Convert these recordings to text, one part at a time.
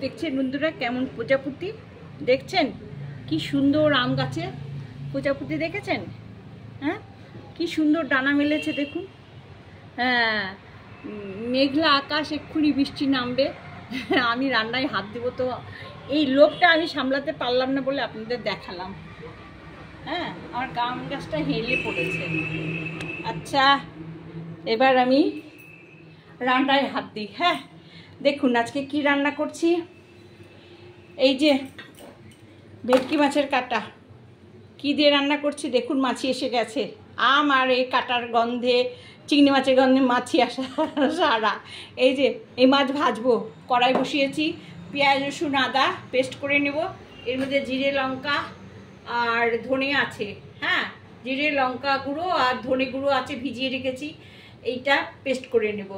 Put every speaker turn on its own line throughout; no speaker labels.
দেখছেন বন্ধুরা কেমন প্রজাপতি দেখছেন, কি সুন্দর আম গাছে প্রজাপতি দেখেছেন? হ্যাঁ, কি সুন্দর ডানা মেলেছে দেখুন। হ্যাঁ, মেঘলা আকাশ, এক্ষুনি বৃষ্টি নামবে। আমি রান্নায় হাত দেবো, তো এই লোভটা আমি সামলাতে পারলাম না বলে আপনাদের দেখালাম। হ্যাঁ, আমার আম গাছটা হেলে পড়েছে। আচ্ছা, এবার আমি রান্নায় হাত দিই। হ্যাঁ, দেখুন আজকে কি রান্না করছি। এই যে ভেটকি মাছের কাটা, কি দিয়ে রান্না করছি দেখুন। মাছি এসে গেছে, আম আর এই কাটার গন্ধে, চিংড়ি মাছের গন্ধে মাছি আসা সারা। এই যে এই মাছ ভাজবো, কড়াই বসিয়েছি, পেঁয়াজ রসুন আদা পেস্ট করে নেব। এর মধ্যে জিরে লঙ্কা আর ধনে আছে। হ্যাঁ, জিরে লঙ্কা গুঁড়ো আর ধনে গুঁড়ো আছে, ভিজিয়ে রেখেছি, এইটা পেস্ট করে নেব।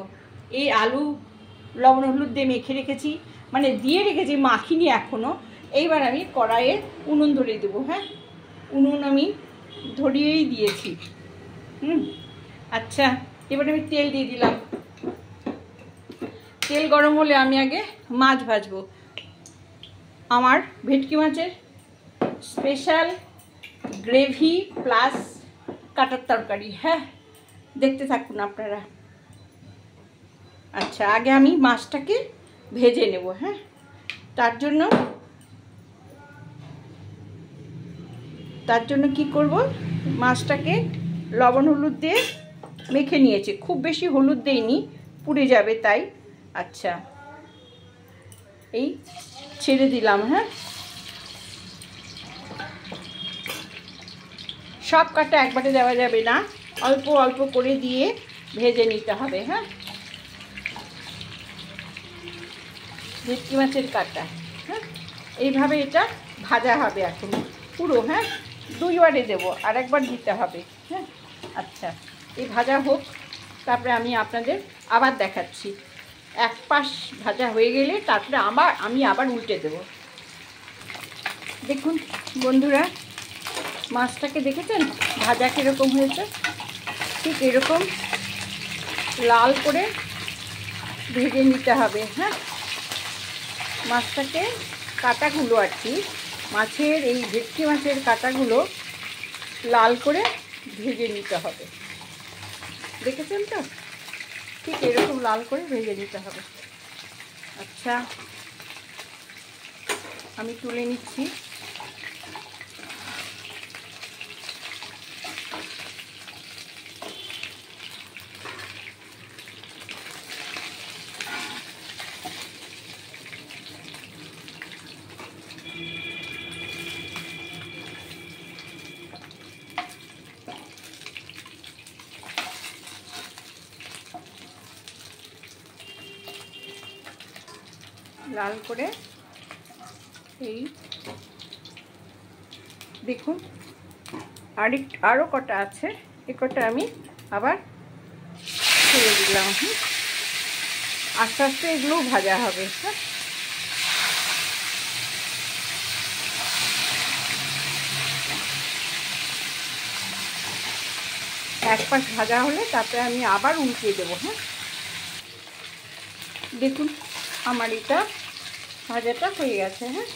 এই আলু লবণ হলুদ দিয়ে মেখে রেখেছি, মানে দিয়ে রেখেছি, মাখিনি এখনও। এইবার আমি কড়াইয়ে উনুন ধরিয়ে দেবো। হ্যাঁ, উনুন আমি ধরিয়েই দিয়েছি। আচ্ছা, এবার আমি তেল দিয়ে দিলাম। তেল গরম হলে আমি আগে মাছ ভাজবো। আমার ভেটকি মাছের স্পেশাল গ্রেভি প্লাস কাটার তরকারি। হ্যাঁ, দেখতে থাকুন আপনারা। আচ্ছা, আগে আমি মাছটাকে ভেজে নেব। হ্যাঁ, তার জন্য কি করব, মাছটাকে লবণ হলুদ দিয়ে মেখে নিয়েছি, খুব বেশি হলুদ দেইনি, পুড়ে যাবে তাই। আচ্ছা, এই ছেড়ে দিলাম। হ্যাঁ, সব কাটা একবারে দেওয়া যাবে না, অল্প অল্প করে দিয়ে ভেজে নিতে হবে। হ্যাঁ, ভেটকি মাছের কাটা। হ্যাঁ, এইভাবে এটা ভাজা হবে এখন পুরো। হ্যাঁ, দুইবারে দেবো, আর একবার দিতে হবে। হ্যাঁ, আচ্ছা, এই ভাজা হোক, তারপরে আমি আপনাদের আবার দেখাচ্ছি। এক পাশ ভাজা হয়ে গেলে তারপরে আমি আবার উল্টে দেব। দেখুন বন্ধুরা, মাছটাকে দেখেছেন ভাজা কীরকম হয়েছে? ঠিক এরকম লাল করে ভেজে নিতে হবে। হ্যাঁ, মাছটাকে কাটাগুলো আর কি, মাছের এই ভেটকি মাছের কাটাগুলো লাল করে ভেজে নিতে হবে। দেখেছেন তো, ঠিক এরকম লাল করে ভেজে নিতে হবে। আচ্ছা, আমি তুলে নিচ্ছি। লাল করে এই দেখুন, আরও কটা আছে, এ কটা আমি আবার ছেড়ে দিলাম। আস্তে আস্তে এগুলো ভাজা হবে। হ্যাঁ, এক পাশ ভাজা হলে তারপরে আমি আবার উল্টিয়ে দেবো। হ্যাঁ, দেখুন আমার এটা ভাজাটা হয়ে গেছে। হ্যাঁ,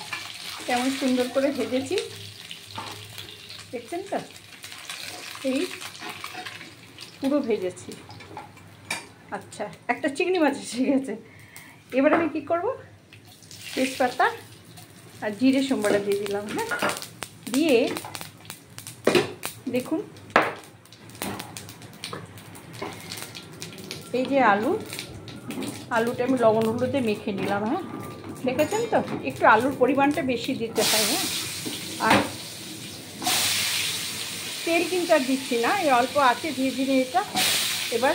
কেমন সুন্দর করে ভেজেছি দেখছেন তো, এই পুরো ভেজেছি। আচ্ছা, একটা চিংড়ি মাছ এসে গেছে। এবার আমি কী করব, তেজপাতা আর জিরে সম্বারটা দিয়ে দিলাম। হ্যাঁ, দিয়ে দেখুন এই যে আলুটা আমি লবণ হলুদে মেখে নিলাম। হ্যাঁ, দেখেছেন তো, একটু আলুর পরিমাণটা বেশি দিতে হয়। হ্যাঁ, আর তেল কিন্তু আর দিচ্ছি না, এই অল্প আছে, ধীরে ধীরে এটা এবার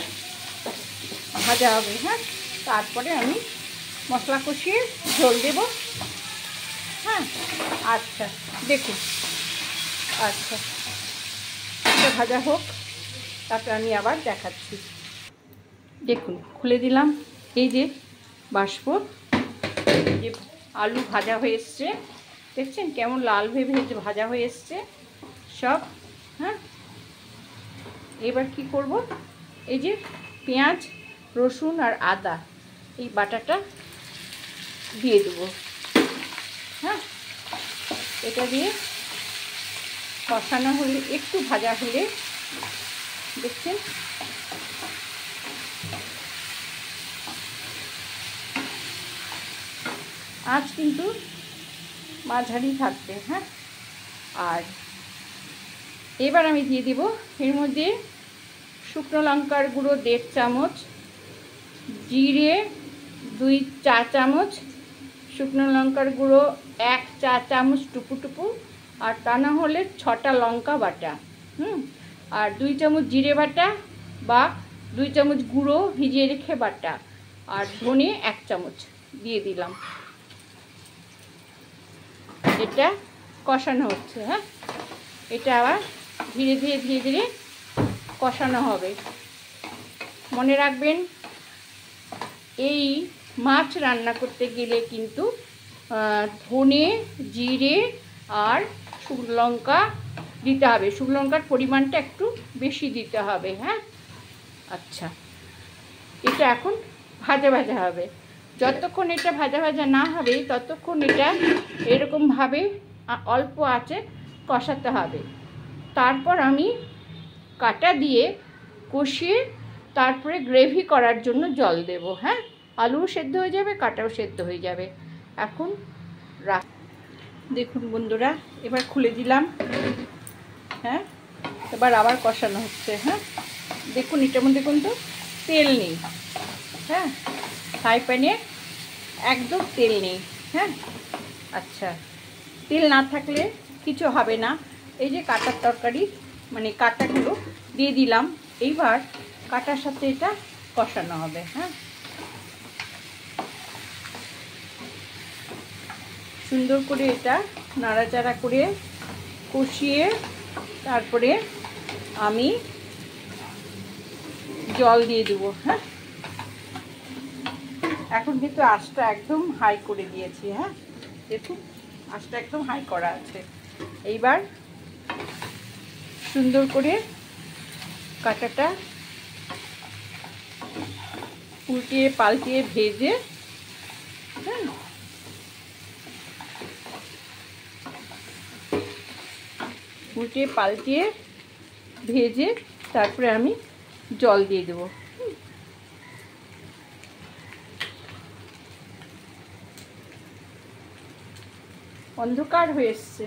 ভাজা হবে। হ্যাঁ, তারপরে আমি মশলা কষিয়ে ঝোল দেব। হ্যাঁ, আচ্ছা দেখুন, আচ্ছা এটা ভাজা হোক, তারপরে আমি আবার দেখাচ্ছি। দেখুন খুলে দিলাম, এই যে বাষ্প, যে আলু ভাজা হয়ে এসছে, দেখছেন কেমন লাল ভেজে ভাজা হয়ে এসছে সব। হ্যাঁ, এবার কি করব, এই যে পেঁয়াজ রসুন আর আদা এই বাটাটা দিয়ে দেবো। হ্যাঁ, এটা দিয়ে কষানো হলে, একটু ভাজা হলে, দেখছেন আঁচ কিন্তু মাঝারি থাকবে। হ্যাঁ, আর এবার আমি দিয়ে দেব এর মধ্যে শুকনো লঙ্কার গুঁড়ো 1.5 চামচ, জিরে 2 চা চামচ, শুকনো লঙ্কার গুঁড়ো 1 চা চামচ টুকু টুকু, আর তা না হলে 6টা লঙ্কা বাটা, আর 2 চামচ জিরে বাটা বা 2 চামচ গুঁড়ো ভিজিয়ে রেখে বাটা, আর ধনে 1 চামচ দিয়ে দিলাম। এটা কষানো হচ্ছে। হ্যাঁ, এটা আবার ধীরে ধীরে ধীরে ধীরে কষানো হবে। মনে রাখবেন, এই মাছ রান্না করতে গেলে কিন্তু ধনে, জিরে আর শুকনো লঙ্কা দিতে হবে। শুকনো লঙ্কার পরিমাণটা একটু বেশি দিতে হবে। হ্যাঁ, আচ্ছা, এটা এখন ভাজা ভাজা হবে। যতক্ষণ এটা ভাজা ভাজা না হবে ততক্ষণ এটা এরকমভাবে অল্প আঁচে কষাতে হবে। তারপর আমি কাটা দিয়ে কষিয়ে তারপরে গ্রেভি করার জন্য জল দেব। হ্যাঁ, আলুও সেদ্ধ হয়ে যাবে, কাটাও সেদ্ধ হয়ে যাবে। এখন দেখুন বন্ধুরা, এবার খুলে দিলাম। হ্যাঁ, এবার আবার কষানো হচ্ছে। হ্যাঁ, দেখুন এটার মধ্যে কিন্তু তেল নেই। হ্যাঁ, ফ্রাই প্যানে একদম তেল নেই। হ্যাঁ, আচ্ছা, তেল না থাকলে কিছু হবে না। এই যে কাটার তরকারি, মানে কাটাগুলো দিয়ে দিলাম। এইবার কাটার সাথে এটা কষানো হবে। হ্যাঁ, সুন্দর করে এটা নাড়াচাড়া করে কষিয়ে তারপরে আমি জল দিয়ে দেবো। হ্যাঁ, এখন কিন্তু আঁচটা একদম হাই করে দিয়েছি। হ্যাঁ, দেখুন আঁচটা একদম হাই করা আছে। এইবার সুন্দর করে কাটাটা উল্টিয়ে পাল্টিয়ে ভেজে, হ্যাঁ, উল্টিয়ে পাল্টিয়ে ভেজে তারপরে আমি জল দিয়ে দেবো। অন্ধকার হয়ে এসছে।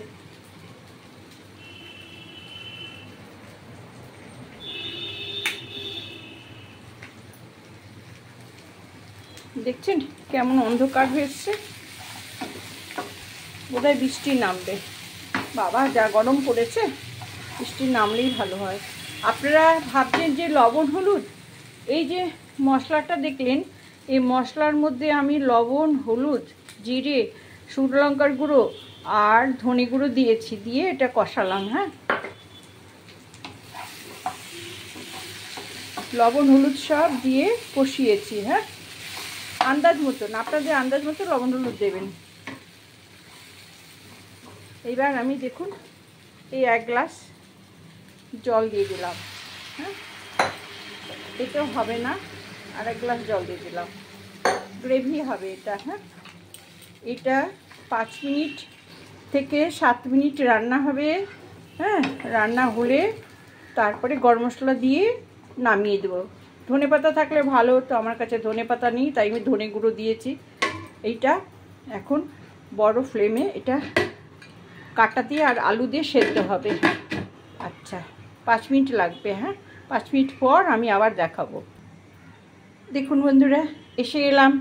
দেখছেন কেমন অন্ধকার হয়ে এসছে? বোধহয় বৃষ্টি নামবে। বাবা যা গরম পড়েছে, বৃষ্টি নামলেই ভালো হয়। আপনারা ভাবছেন যে লবণ হলুদ, এই যে মশলাটা দেখলেন, এই মশলার মধ্যে আমি লবণ, হলুদ, জিরে, শুকনো লঙ্কার গুঁড়ো আর ধনে গুঁড়ো দিয়েছি, দিয়ে এটা কষালাম। হ্যাঁ, লবণ হলুদ সব দিয়ে কষিয়েছি। হ্যাঁ, আন্দাজ মতন, আপনাদের আন্দাজ মতো লবণ হলুদ দেবেন। এইবার আমি দেখুন এই 1 গ্লাস জল দিয়ে দিলাম। হ্যাঁ, এটাও হবে না, আর 1 গ্লাস জল দিয়ে দিলাম। গ্রেভি হবে এটা। হ্যাঁ, এটা 5 মিনিট থেকে 7 মিনিট রান্না হবে। হ্যাঁ, রান্না হলে তারপরে গরম মশলা দিয়ে নামিয়ে দেবো। ধনেপাতা থাকলে ভালো হতো, আমার কাছে ধনেপাতা নেই, তাই আমি ধনে গুঁড়ো দিয়েছি। এইটা এখন বড় ফ্লেমে এটা কাটা দিয়ে আর আলু দিয়ে সেদ্ধ হবে। আচ্ছা, 5 মিনিট লাগবে। হ্যাঁ, 5 মিনিট পর আমি আবার দেখাবো। দেখুন বন্ধুরা, এসে গেলাম,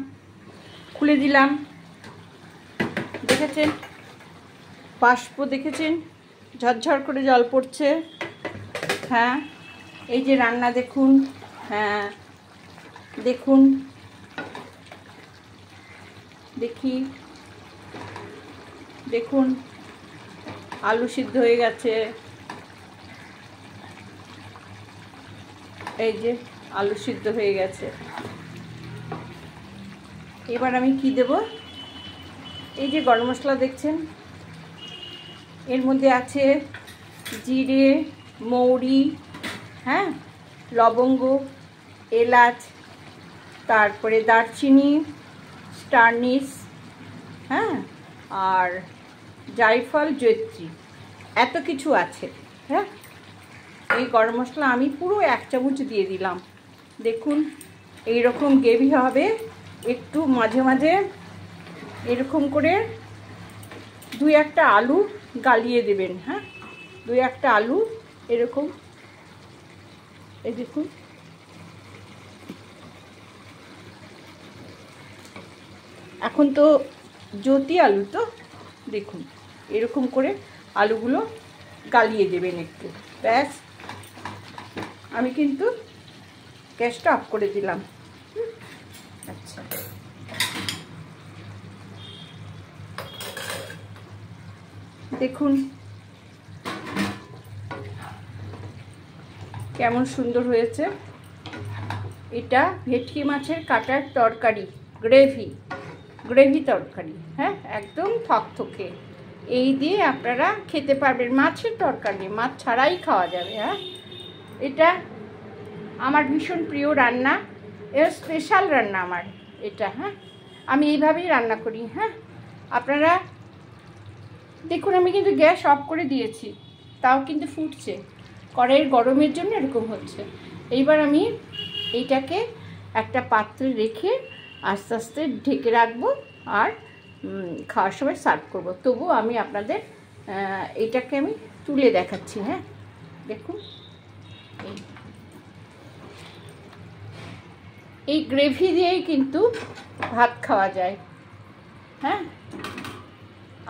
খুলে দিলাম। দেখেছেন বাষ্প, দেখেছেন ঝরঝর করে জল পড়ছে। হ্যাঁ, এই যে রান্না দেখুন। হ্যাঁ, দেখুন, দেখি, দেখুন আলু সিদ্ধ হয়ে গেছে। এই যে আলু সিদ্ধ হয়ে গেছে। এবার আমি কি দেব? এই যে গরম মশলা দেখছেন, এর মধ্যে আছে জিরে, মৌরি, হ্যাঁ, লবঙ্গ, এলাচ, তারপরে দারচিনি, স্টার নিস, হ্যাঁ, আর জায়ফল, জয়িত্রী, এত কিছু আছে। হ্যাঁ, এই গরম মশলা আমি পুরো 1 চামচ দিয়ে দিলাম। দেখুন এইরকম গ্রেভি হবে। একটু মাঝে মাঝে এরকম করে 2-1টা আলু গালিয়ে দেবেন। হ্যাঁ, 2-1টা আলু এরকম, এই দেখুন এখন তো জ্যোতি আলু, তো দেখুন এরকম করে আলুগুলো গালিয়ে দেবেন একটু, ব্যাস। আমি কিন্তু গ্যাসটা অফ করে দিলাম। আচ্ছা, দেখুন কেমন সুন্দর হয়েছে। এটা ভেটকি মাছের কাটার তরকারি, গ্রেভি তরকারি। হ্যাঁ, একদম থকথকে। এই দিয়ে আপনারা খেতে পারবেন। মাছের তরকারি, মাছ ছাড়াই খাওয়া যাবে। হ্যাঁ, এটা আমার ভীষণ প্রিয় রান্না, এর স্পেশাল রান্না আমার এটা। হ্যাঁ, আমি এইভাবেই রান্না করি। হ্যাঁ, আপনারা দেখুন আমি কিন্তু গ্যাস অফ করে দিয়েছি, তাও কিন্তু ফুটছে। কড়াইয়ের গরমের জন্য এরকম হচ্ছে। এইবার আমি এইটাকে একটা পাত্রে রেখে আস্তে আস্তে ঢেকে রাখবো, আর খাওয়ার সময় সার্ভ করব। তবু আমি আপনাদের এইটাকে আমি তুলে দেখাচ্ছি। হ্যাঁ, দেখুন এই গ্রেভি দিয়েই কিন্তু ভাত খাওয়া যায়। হ্যাঁ,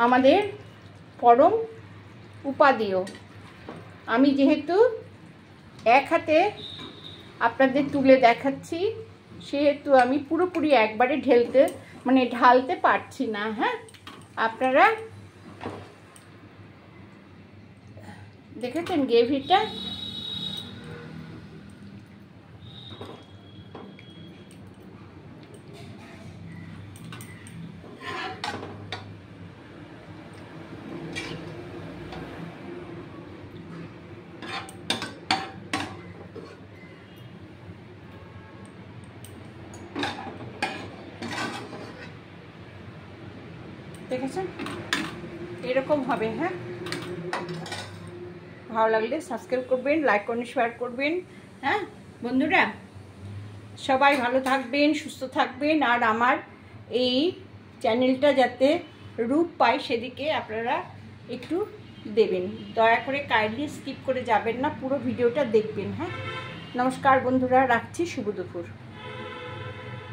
আমাদের পরম উপাদেয়। আমি যেহেতু এক হাতে আপনাদের তুলে দেখাচ্ছি, সেহেতু আমি পুরোপুরি একবারে ঢালতে পারছি না। হ্যাঁ, আপনারা দেখেছেন গ্রেভিটা? দেখেছেন এরকম হবে। হ্যাঁ, ভালো লাগলে সাবস্ক্রাইব করবেন, লাইক করবেন, শেয়ার করবেন। হ্যাঁ বন্ধুরা, সবাই ভালো থাকবেন, সুস্থ থাকবেন, আর আমার এই চ্যানেলটা যাতে রূপ পায় সেদিকে আপনারা একটু দেবেন। দয়া করে কাইন্ডলি স্কিপ করে যাবেন না, পুরো ভিডিওটা দেখবেন। হ্যাঁ, নমস্কার বন্ধুরা, রাখছি। শুভ দুপুর।